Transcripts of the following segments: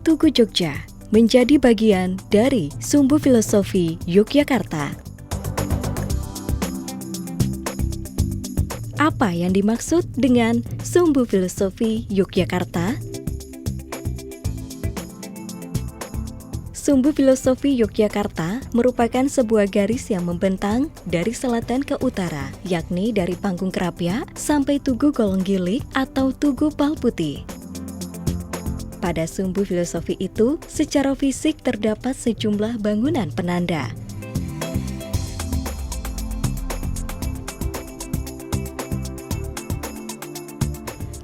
Tugu Jogja menjadi bagian dari Sumbu Filosofi Yogyakarta. Apa yang dimaksud dengan Sumbu Filosofi Yogyakarta? Sumbu Filosofi Yogyakarta merupakan sebuah garis yang membentang dari selatan ke utara, yakni dari Panggung Krapyak sampai Tugu Golonggilik atau Tugu Palputih. Pada Sumbu Filosofi itu, secara fisik terdapat sejumlah bangunan penanda.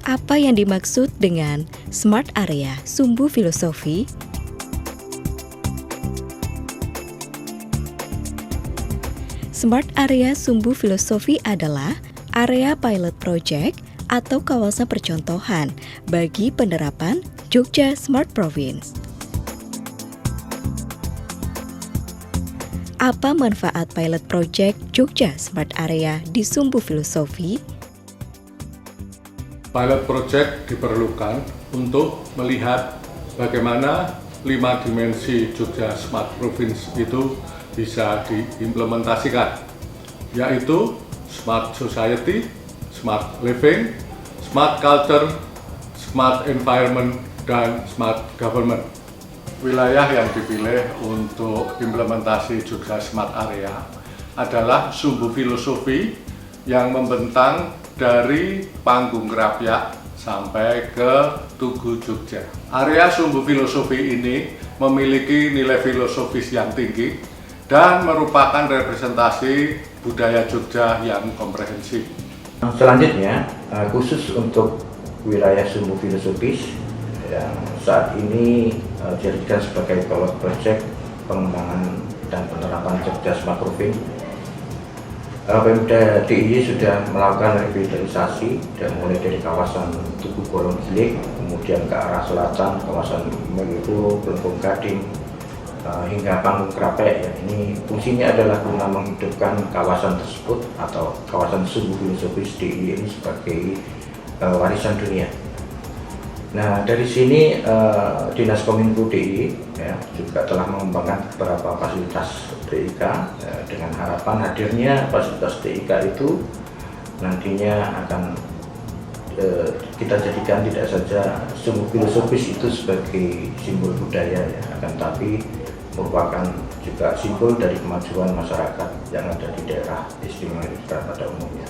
Apa yang dimaksud dengan Smart Area Sumbu Filosofi? Smart Area Sumbu Filosofi adalah area pilot project atau kawasan percontohan bagi penerapan Jogja Smart Province. Apa manfaat pilot project Jogja Smart Area di Sumbu Filosofi? Pilot project diperlukan untuk melihat bagaimana 5 dimensi Jogja Smart Province itu bisa diimplementasikan, yaitu Smart Society, Smart Living, Smart Culture, Smart Environment, dan Smart Government. Wilayah yang dipilih untuk implementasi Jogja Smart Area adalah Sumbu Filosofi yang membentang dari Panggung Krapyak sampai ke Tugu Jogja. Area Sumbu Filosofi ini memiliki nilai filosofis yang tinggi dan merupakan representasi budaya Jogja yang komprehensif. Selanjutnya, khusus untuk wilayah Sumbu Filosofis yang saat ini dijadikan sebagai pilot project pengembangan dan penerapan Jogja Smart Province, Pemda DIY sudah melakukan revitalisasi dan mulai dari kawasan Tugu Golonggilik, kemudian ke arah selatan kawasan Malioboro, Kelungkung Gading, hingga Panggung Krapyak. Ini fungsinya adalah guna menghidupkan kawasan tersebut atau kawasan Sumbu Filosofis DIY ini sebagai warisan dunia. Nah, dari sini Dinas Kominfo DIY juga telah mengembangkan beberapa fasilitas TIK dengan harapan hadirnya fasilitas TIK itu nantinya akan kita jadikan tidak saja Sumbu Filosofis itu sebagai simbol budaya akan tapi merupakan juga simbol dari kemajuan masyarakat yang ada di daerah istimewa Yogyakarta pada umumnya.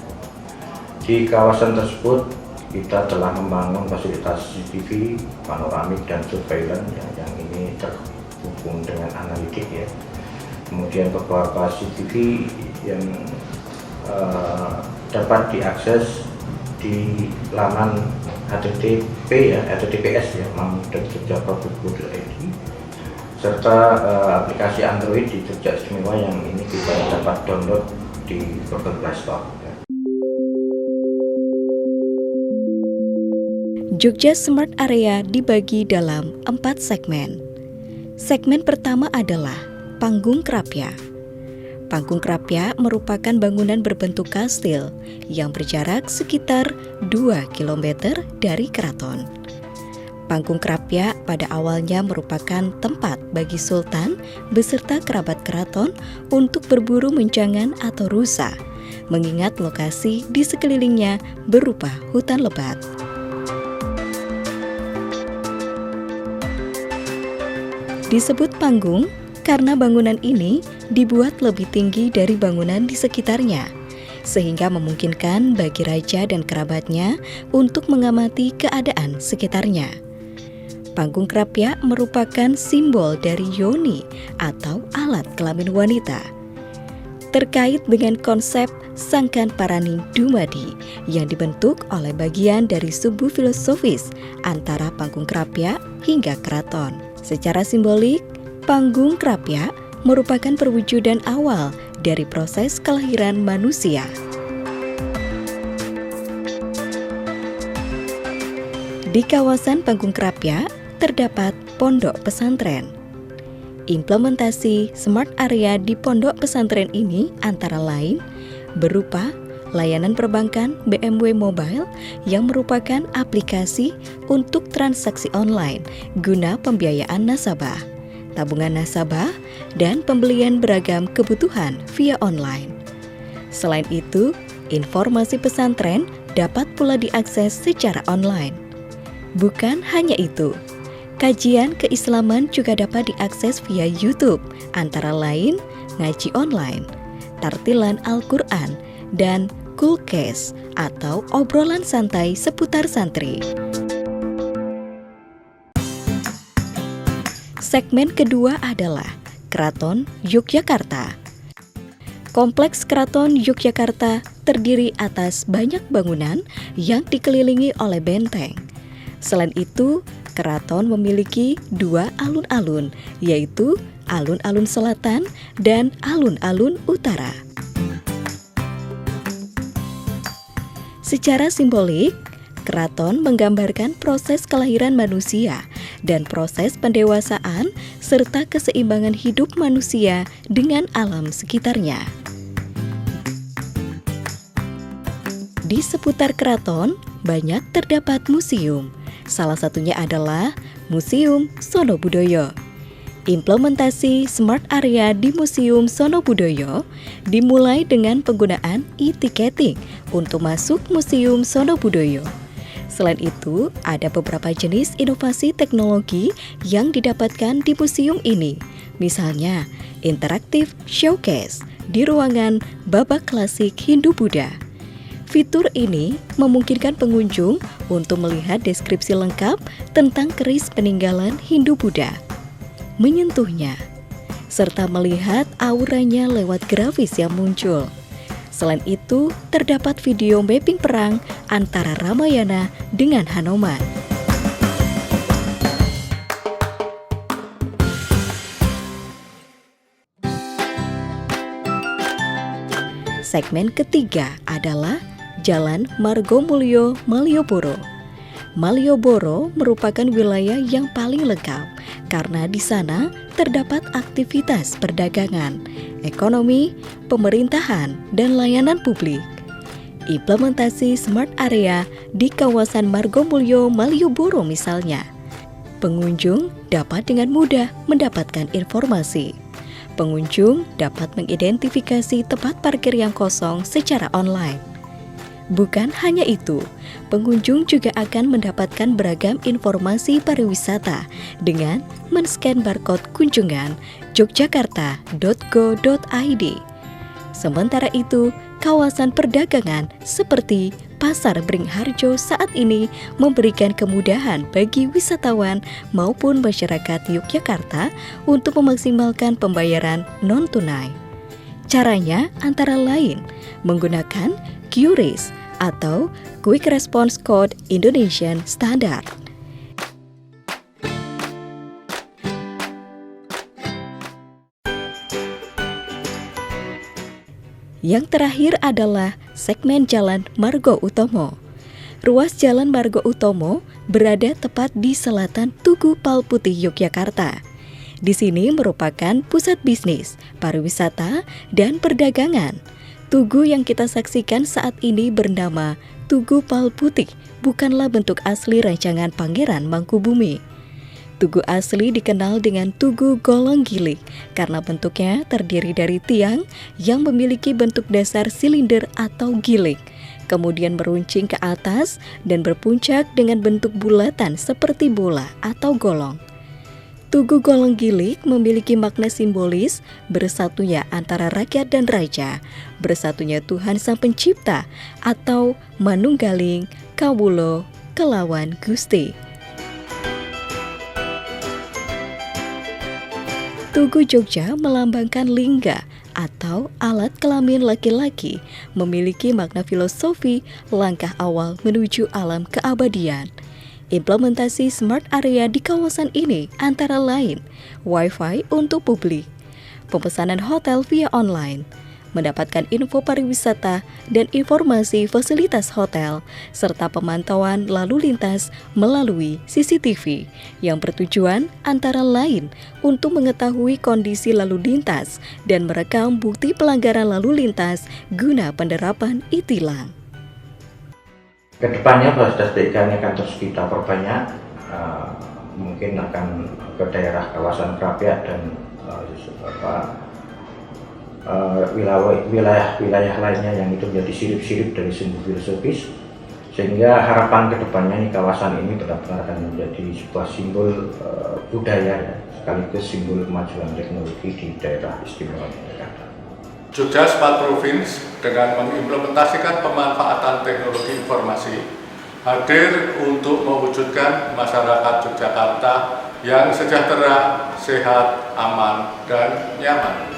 Di kawasan tersebut kita telah membangun fasilitas CCTV, panoramik, dan surveillance yang ini terhubung dengan analitik ya. Kemudian beberapa CCTV yang dapat diakses di laman https mam.jogja.go.id serta aplikasi Android di Jogja Istimewa yang ini kita dapat download di Google Play Store. Jogja Smart Area dibagi dalam 4 segmen. Segmen pertama adalah Panggung Krapyak. Panggung Krapyak merupakan bangunan berbentuk kastil yang berjarak sekitar 2 km dari keraton. Panggung Krapyak pada awalnya merupakan tempat bagi sultan beserta kerabat keraton untuk berburu menjangan atau rusa, mengingat lokasi di sekelilingnya berupa hutan lebat. Disebut panggung karena bangunan ini dibuat lebih tinggi dari bangunan di sekitarnya, sehingga memungkinkan bagi raja dan kerabatnya untuk mengamati keadaan sekitarnya. Panggung Krapyak merupakan simbol dari yoni atau alat kelamin wanita. Terkait dengan konsep Sangkan Parani Dumadi yang dibentuk oleh bagian dari Sumbu Filosofis antara Panggung Krapyak hingga keraton. Secara simbolik, Panggung Krapyak merupakan perwujudan awal dari proses kelahiran manusia. Di kawasan Panggung Krapyak terdapat pondok pesantren. Implementasi Smart Area di pondok pesantren ini antara lain berupa layanan perbankan BMW Mobile yang merupakan aplikasi untuk transaksi online guna pembiayaan nasabah, tabungan nasabah, dan pembelian beragam kebutuhan via online. Selain itu, informasi pesantren dapat pula diakses secara online. Bukan hanya itu, kajian keislaman juga dapat diakses via YouTube, antara lain ngaji online, tartilan Al-Quran, dan Coolcast atau obrolan santai seputar santri. Segmen kedua adalah Keraton Yogyakarta. Kompleks Keraton Yogyakarta terdiri atas banyak bangunan yang dikelilingi oleh benteng. Selain itu, keraton memiliki 2 alun-alun, yaitu Alun-Alun Selatan dan Alun-Alun Utara. Secara simbolik, keraton menggambarkan proses kelahiran manusia dan proses pendewasaan serta keseimbangan hidup manusia dengan alam sekitarnya. Di seputar keraton banyak terdapat museum. Salah satunya adalah Museum Sonobudoyo. Implementasi Smart Area di Museum Sonobudoyo dimulai dengan penggunaan e-ticketing untuk masuk Museum Sonobudoyo. Selain itu, ada beberapa jenis inovasi teknologi yang didapatkan di museum ini. Misalnya, Interactive Showcase di ruangan babak klasik Hindu-Buddha. Fitur ini memungkinkan pengunjung untuk melihat deskripsi lengkap tentang keris peninggalan Hindu-Buddha, menyentuhnya, serta melihat auranya lewat grafis yang muncul. Selain itu, terdapat video mapping perang antara Ramayana dengan Hanuman. Segmen ketiga adalah Jalan Margomulyo Malioboro. Malioboro merupakan wilayah yang paling lengkap karena di sana terdapat aktivitas perdagangan, ekonomi, pemerintahan, dan layanan publik. Implementasi Smart Area di kawasan Margomulyo Malioboro misalnya, pengunjung dapat dengan mudah mendapatkan informasi. Pengunjung dapat mengidentifikasi tempat parkir yang kosong secara online. Bukan hanya itu, pengunjung juga akan mendapatkan beragam informasi pariwisata dengan men-scan barcode kunjungan yogyakarta.go.id. Sementara itu, kawasan perdagangan seperti Pasar Beringharjo saat ini memberikan kemudahan bagi wisatawan maupun masyarakat Yogyakarta untuk memaksimalkan pembayaran non-tunai. Caranya antara lain menggunakan QRIS atau Quick Response Code Indonesian Standard. Yang terakhir adalah segmen Jalan Margo Utomo. Ruas Jalan Margo Utomo berada tepat di selatan Tugu Palputih Yogyakarta. Di sini merupakan pusat bisnis, pariwisata, dan perdagangan. Tugu yang kita saksikan saat ini bernama Tugu Palputih bukanlah bentuk asli rancangan Pangeran Mangkubumi. Tugu asli dikenal dengan Tugu Golong Gilik karena bentuknya terdiri dari tiang yang memiliki bentuk dasar silinder atau gilik, kemudian meruncing ke atas dan berpuncak dengan bentuk bulatan seperti bola atau golong. Tugu Golong Gilik memiliki makna simbolis bersatunya antara rakyat dan raja, bersatunya Tuhan Sang Pencipta atau manunggaling kawulo kelawan Gusti. Tugu Jogja melambangkan lingga atau alat kelamin laki-laki, memiliki makna filosofi langkah awal menuju alam keabadian. Implementasi Smart Area di kawasan ini antara lain Wi-Fi untuk publik, pemesanan hotel via online, mendapatkan info pariwisata dan informasi fasilitas hotel, serta pemantauan lalu lintas melalui CCTV yang bertujuan antara lain untuk mengetahui kondisi lalu lintas dan merekam bukti pelanggaran lalu lintas guna penerapan e-tilang. Kedepannya fasilitas TIK ini akan terus kita perbanyak, mungkin akan ke daerah kawasan Kerapiak dan wilayah lainnya yang itu menjadi sirip-sirip dari simbol filosofis, sehingga harapan kedepannya ini kawasan ini benar-benar akan menjadi sebuah simbol budaya, sekaligus simbol kemajuan teknologi di daerah istimewa Yogyakarta. Jogja Smart Province dengan mengimplementasikan pemanfaatan teknologi informasi hadir untuk mewujudkan masyarakat Yogyakarta yang sejahtera, sehat, aman, dan nyaman.